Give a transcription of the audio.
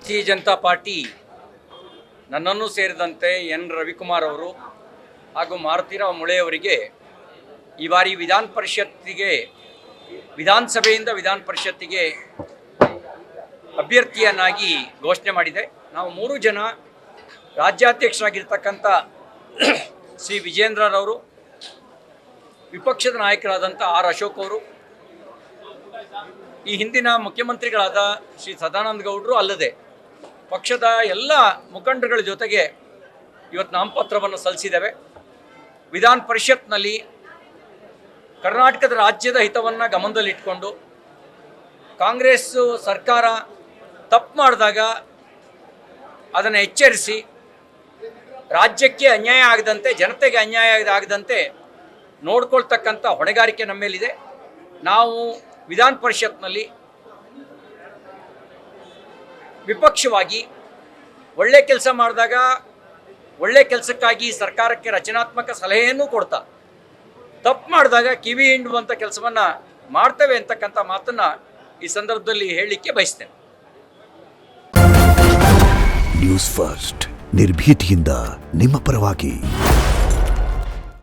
ಭಾರತೀಯ ಜನತಾ ಪಾರ್ಟಿ ನನ್ನನ್ನು ಸೇರಿದಂತೆ ಎನ್ ರವಿಕುಮಾರ್ ಅವರು ಹಾಗೂ ಮಾರುತಿರಾವ್ ಮೊಳೆಯವರಿಗೆ ಈ ಬಾರಿ ವಿಧಾನಸಭೆಯಿಂದ ವಿಧಾನ ಪರಿಷತ್ತಿಗೆ ಅಭ್ಯರ್ಥಿಯನ್ನಾಗಿ ಘೋಷಣೆ ಮಾಡಿದೆ. ನಾವು 3 ಜನ ರಾಜ್ಯಾಧ್ಯಕ್ಷರಾಗಿರ್ತಕ್ಕಂಥ ಶ್ರೀ ವಿಜೇಂದ್ರರವರು, ವಿಪಕ್ಷದ ನಾಯಕರಾದಂಥ ಆರ್ ಅಶೋಕ್ ಅವರು, ಈ ಹಿಂದಿನ ಮುಖ್ಯಮಂತ್ರಿಗಳಾದ ಶ್ರೀ ಸದಾನಂದ ಗೌಡರು ಅಲ್ಲದೆ ಪಕ್ಷದ ಎಲ್ಲ ಮುಖಂಡರುಗಳ ಜೊತೆಗೆ ಇವತ್ತು ನಾಮಪತ್ರವನ್ನು ಸಲ್ಲಿಸಿದ್ದೇವೆ. ವಿಧಾನ ಪರಿಷತ್ನಲ್ಲಿ ಕರ್ನಾಟಕದ ರಾಜ್ಯದ ಹಿತವನ್ನು ಗಮನದಲ್ಲಿಟ್ಟುಕೊಂಡು ಕಾಂಗ್ರೆಸ್ ಸರ್ಕಾರ ತಪ್ಪು ಮಾಡಿದಾಗ ಅದನ್ನು ಎಚ್ಚರಿಸಿ ರಾಜ್ಯಕ್ಕೆ ಅನ್ಯಾಯ ಆಗದಂತೆ, ಜನತೆಗೆ ಅನ್ಯಾಯ ಆಗದಂತೆ ನೋಡ್ಕೊಳ್ತಕ್ಕಂಥ ಹೊಣೆಗಾರಿಕೆ ನಮ್ಮ ಮೇಲಿದೆ. ನಾವು ವಿಧಾನ ಪರಿಷತ್ನಲ್ಲಿ ವಿಪಕ್ಷವಾಗಿ ಒಳ್ಳೆ ಕೆಲಸ ಮಾಡಿದಾಗ ಒಳ್ಳೆ ಕೆಲಸಕ್ಕಾಗಿ ಸರ್ಕಾರಕ್ಕೆ ರಚನಾತ್ಮಕ ಸಲಹೆಯನ್ನು ಕೊಡ್ತಾ, ತಪ್ಪು ಮಾಡಿದಾಗ ಕಿವಿ ಹಿಂಡುವಂಥ ಕೆಲಸವನ್ನು ಮಾಡ್ತೇವೆ ಅಂತಕ್ಕಂಥ ಮಾತನ್ನು ಈ ಸಂದರ್ಭದಲ್ಲಿ ಹೇಳಲಿಕ್ಕೆ ಬಯಸ್ತೇನೆ. ನ್ಯೂಸ್ ಫಸ್ಟ್ ನಿರ್ಭೀತಿಯಿಂದ ನಿಮ್ಮ ಪರವಾಗಿ.